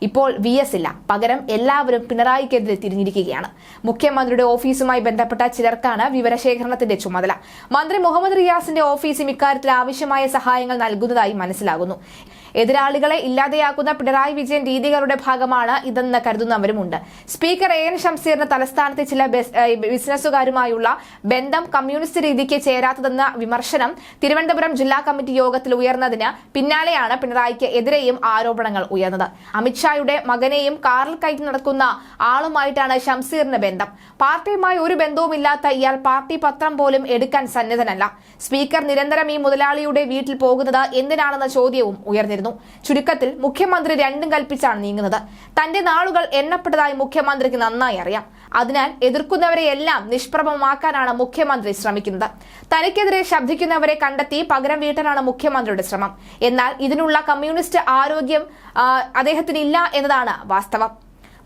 ഇപ്പോൾ VS ഇല്ല. പകരം എല്ലാവരും പിണറായിക്കെതിരെ തിരിഞ്ഞിരിക്കുകയാണ്. മുഖ്യമന്ത്രിയുടെ ഓഫീസുമായി ബന്ധപ്പെട്ട ചിലർക്കാണ് വിവരശേഖരണത്തിന്റെ ചുമതല. മന്ത്രി മുഹമ്മദ് റിയാസിന്റെ ഓഫീസും ഇക്കാര്യത്തിൽ ആവശ്യമായ സഹായങ്ങൾ നൽകുന്നതായി മനസ്സിലാകുന്നു. എതിരാളികളെ ഇല്ലാതെയാക്കുന്ന പിണറായി വിജയൻ രീതികളുടെ ഭാഗമാണ് ഇതെന്ന് കരുതുന്നവരുമുണ്ട്. സ്പീക്കർ AN ഷംസീറിന് തലസ്ഥാനത്തെ ചില ബിസിനസ്സുകാരുമായുള്ള ബന്ധം കമ്മ്യൂണിസ്റ്റ് രീതിക്ക് ചേരാത്തതെന്ന വിമർശനം തിരുവനന്തപുരം ജില്ലാ കമ്മിറ്റി യോഗത്തിൽ ഉയർന്നതിന് പിന്നാലെയാണ് പിണറായിക്ക് എതിരെയും ആരോപണങ്ങൾ ഉയർന്നത്. അമിത്ഷായുടെ മകനെയും കാറിൽ കയറ്റി നടക്കുന്ന ആളുമായിട്ടാണ് ഷംസീറിന് ബന്ധം. പാർട്ടിയുമായി ഒരു ബന്ധവുമില്ലാത്ത ഇയാൾ പാർട്ടി പത്രം പോലും എടുക്കാൻ സന്നദ്ധനല്ല. സ്പീക്കർ നിരന്തരം ഈ മുതലാളിയുടെ വീട്ടിൽ പോകുന്നത് എന്തിനാണെന്ന ചോദ്യവും ഉയർന്നിരുന്നു. ചുരുക്കത്തിൽ മുഖ്യമന്ത്രി രണ്ടും കൽപ്പിച്ചാണ് നീങ്ങുന്നത്. തന്റെ നാളുകൾ എണ്ണപ്പെട്ടതായി മുഖ്യമന്ത്രിക്ക് നന്നായി അറിയാം. അതിനാൽ എതിർക്കുന്നവരെയെല്ലാം നിഷ്പ്രഭമാക്കാനാണ് മുഖ്യമന്ത്രി ശ്രമിക്കുന്നത്. തനിക്കെതിരെ ശബ്ദിക്കുന്നവരെ കണ്ടെത്തി പകരം വീട്ടാനാണ് മുഖ്യമന്ത്രിയുടെ ശ്രമം. എന്നാൽ ഇതിനുള്ള കമ്മ്യൂണിസ്റ്റ് ആരോഗ്യം അദ്ദേഹത്തിനില്ല എന്നതാണ് വാസ്തവം.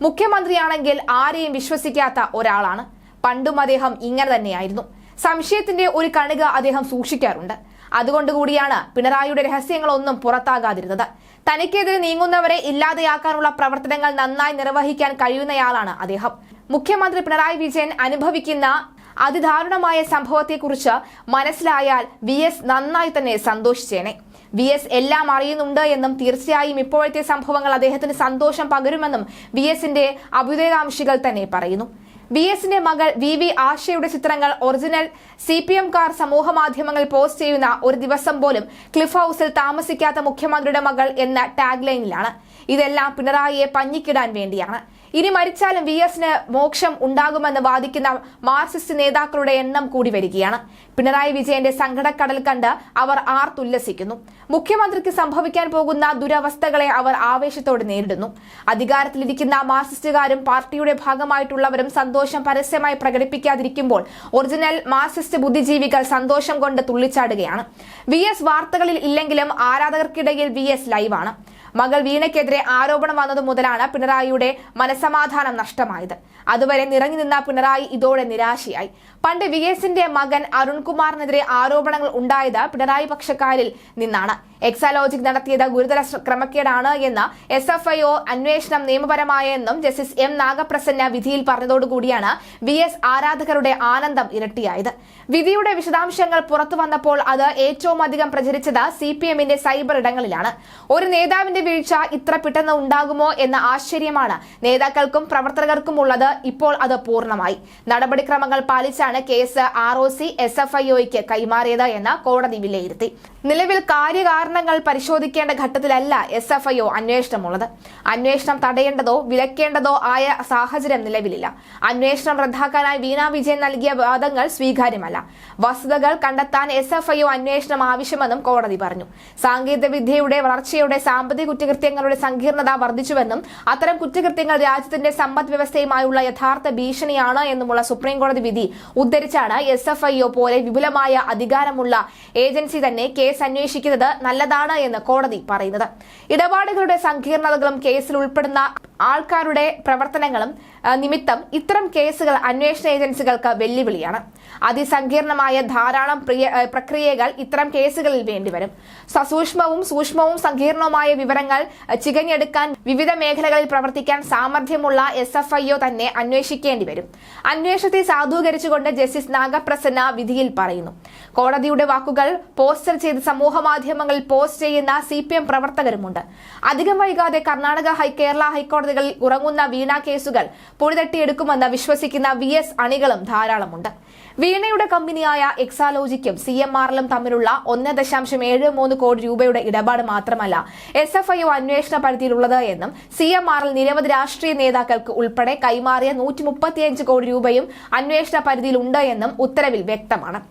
മുഖ്യമന്ത്രിയാണെങ്കിൽ ആരെയും വിശ്വസിക്കാത്ത ഒരാളാണ്. പണ്ടും അദ്ദേഹം ഇങ്ങനെ തന്നെയായിരുന്നു. സംശയത്തിന്റെ ഒരു കണിക അദ്ദേഹം സൂക്ഷിക്കാറുണ്ട്. അതുകൊണ്ടുകൂടിയാണ് പിണറായിയുടെ രഹസ്യങ്ങളൊന്നും പുറത്താകാതിരുന്നത്. തനിക്കെതിരെ നീങ്ങുന്നവരെ ഇല്ലാതെയാക്കാനുള്ള പ്രവർത്തനങ്ങൾ നന്നായി നിർവഹിക്കാൻ കഴിയുന്നയാളാണ് അദ്ദേഹം. മുഖ്യമന്ത്രി പിണറായി വിജയൻ അനുഭവിക്കുന്ന അതിദാരുണമായ സംഭവത്തെക്കുറിച്ച് മനസ്സിലായാൽ VS നന്നായി തന്നെ സന്തോഷിച്ചേനെ. VS എല്ലാം അറിയുന്നുണ്ട് എന്നും തീർച്ചയായും ഇപ്പോഴത്തെ സംഭവങ്ങൾ അദ്ദേഹത്തിന് സന്തോഷം പകരുമെന്നും VSന്റെ അഭ്യുദയകാംക്ഷികൾ തന്നെ പറയുന്നു. VSന്റെ മകൾ VV ആശയുടെ ചിത്രങ്ങൾ ഒറിജിനൽ CPM-കാർ സമൂഹ മാധ്യമങ്ങളിൽ പോസ്റ്റ് ചെയ്യുന്ന ഒരു ദിവസം പോലും ക്ലിഫ് ഹൌസിൽ താമസിക്കാത്ത മുഖ്യമന്ത്രിയുടെ മകൾ എന്ന ടാഗ് ലൈനിലാണ്. ഇതെല്ലാം പിണറായിയെ പഞ്ഞിക്കിടാൻ വേണ്ടിയാണ്. ഇനി മരിച്ചാലും VSന് മോക്ഷം ഉണ്ടാകുമെന്ന് വാദിക്കുന്ന മാർക്സിസ്റ്റ് നേതാക്കളുടെ എണ്ണം കൂടി വരികയാണ്. പിണറായി വിജയന്റെ സങ്കടക്കടൽ കണ്ട് അവർ ആർത്തുല്ലസിക്കുന്നു. മുഖ്യമന്ത്രിക്ക് സംഭവിക്കാൻ പോകുന്ന ദുരവസ്ഥകളെ അവർ ആവേശത്തോടെ നേരിടുന്നു. അധികാരത്തിലിരിക്കുന്ന മാർക്സിസ്റ്റുകാരും പാർട്ടിയുടെ ഭാഗമായിട്ടുള്ളവരും സന്തോഷം പരസ്യമായി പ്രകടിപ്പിക്കാതിരിക്കുമ്പോൾ ഒറിജിനൽ മാർക്സിസ്റ്റ് ബുദ്ധിജീവികൾ സന്തോഷം കൊണ്ട് തുള്ളിച്ചാടുകയാണ്. VS വാർത്തകളിൽ ഇല്ലെങ്കിലും ആരാധകർക്കിടയിൽ VS ലൈവാണ്. മകൾ വീണയ്ക്കെതിരെ ആരോപണം വന്നതു മുതലാണ് പിണറായിയുടെ മനസ്സമാധാനം നഷ്ടമായത്. അതുവരെ നിറഞ്ഞു നിന്ന പിണറായി ഇതോടെ നിരാശയായി. പണ്ട് VSന്റെ മകൻ അരുൺകുമാറിനെതിരെ ആരോപണങ്ങൾ ഉണ്ടായത് പിണറായി പക്ഷക്കാരിൽ നിന്നാണ്. എക്സാലോജിക് നടത്തിയത് ഗുരുതര ക്രമക്കേടാണ് എന്ന് SFIO അന്വേഷണം നിയമപരമായെന്നും ജസ്റ്റിസ് M നാഗപ്രസന്ന വിധിയിൽ പറഞ്ഞതോടുകൂടിയാണ് VS ആരാധകരുടെ ആനന്ദം ഇരട്ടിയായത്. വിധിയുടെ വിശദാംശങ്ങൾ പുറത്തു വന്നപ്പോൾ അത് ഏറ്റവും അധികം പ്രചരിച്ചത് CPMന്റെ സൈബർ ഇടങ്ങളിലാണ്. ഒരു നേതാവിന്റെ വീഴ്ച ഇത്ര പെട്ടെന്ന് ഉണ്ടാകുമോ എന്ന ആശ്ചര്യമാണ് നേതാക്കൾക്കും പ്രവർത്തകർക്കും ഉള്ളത്. ഇപ്പോൾ അത് പൂർണ്ണമായി. നടപടിക്രമങ്ങൾ പാലിച്ചാണ് കേസ് ROC SFIOയ്ക്ക് കൈമാറിയത് എന്ന് കോടതി വിലയിരുത്തി. നിലവിൽ കാര്യകാരണങ്ങൾ പരിശോധിക്കേണ്ട ഘട്ടത്തിലല്ല SFIO അന്വേഷണമുള്ളത്. അന്വേഷണം തടയേണ്ടതോ വിലക്കേണ്ടതോ ആയ സാഹചര്യം നിലവിലില്ല. അന്വേഷണം റദ്ദാക്കാനായി വീണ വിജയൻ നൽകിയ വാദങ്ങൾ സ്വീകാര്യമല്ല. വസ്തുതകൾ കണ്ടെത്താൻ SFIO അന്വേഷണം ആവശ്യമെന്നും കോടതി പറഞ്ഞു. സാങ്കേതിക വിദ്യയുടെ വളർച്ചയോടെ സാമ്പത്തിക കുറ്റകൃത്യങ്ങളുടെ സങ്കീർണത വർദ്ധിച്ചുവെന്നും അത്തരം കുറ്റകൃത്യങ്ങൾ രാജ്യത്തിന്റെ സമ്പദ് വ്യവസ്ഥയുമായുള്ള യഥാർത്ഥ ഭീഷണിയാണ് എന്നുമുള്ള സുപ്രീം കോടതി വിധി ഉദ്ധരിച്ചാണ് SFIO പോലെ വിപുലമായ അധികാരമുള്ള ഏജൻസി തന്നെ കേസ് അന്വേഷിക്കുന്നത് നല്ലതാണ് എന്ന് കോടതി പറയുന്നത്. ഇടപാടുകളുടെ സങ്കീർണതകളും കേസിൽ ഉൾപ്പെടുന്ന ആൾക്കാരുടെ പ്രവർത്തനങ്ങളും നിമിത്തം ഇത്തരം കേസുകൾ അന്വേഷണ ഏജൻസികൾക്ക് വെല്ലുവിളിയാണ്. അതിസങ്കീർണമായ ധാരാളം പ്രക്രിയകൾ ഇത്തരം കേസുകളിൽ വേണ്ടിവരും. സസൂക്ഷ്മവും സൂക്ഷ്മവും സങ്കീർണവുമായ വിവരങ്ങൾ ചികഞ്ഞെടുക്കാൻ വിവിധ മേഖലകളിൽ പ്രവർത്തിക്കാൻ സാമർഥ്യമുള്ള SFIO തന്നെ അന്വേഷിക്കേണ്ടി വരും. അന്വേഷണത്തെ സാധൂകരിച്ചുകൊണ്ട് ജസ്റ്റിസ് നാഗപ്രസന്ന വിധിയിൽ പറയുന്നു. കോടതിയുടെ വാക്കുകൾ പോസ്റ്റർ ചെയ്ത് സമൂഹ മാധ്യമങ്ങളിൽ പോസ്റ്റ് ചെയ്യുന്ന CPM പ്രവർത്തകരുമുണ്ട്. അധികം വൈകാതെ കർണാടക കേരള ഹൈക്കോടതികളിൽ ഉറങ്ങുന്ന വീണ കേസുകൾ പൊടിതട്ടിയെടുക്കുമെന്ന് വിശ്വസിക്കുന്ന VS അണികളും ധാരാളമുണ്ട്. വീണയുടെ കമ്പനിയായ എക്സാലോജിക്കും CMRലും തമ്മിലുള്ള 1.73 കോടി രൂപയുടെ ഇടപാട് മാത്രമല്ല SFIO അന്വേഷണ പരിധിയിലുള്ളത് എന്നും CMRൽ നിരവധി രാഷ്ട്രീയ നേതാക്കൾക്ക് ഉൾപ്പെടെ കൈമാറിയ 135 കോടി രൂപയും അന്വേഷണ പരിധിയിലുണ്ട് എന്നും ഉത്തരവിൽ വ്യക്തമാണ്.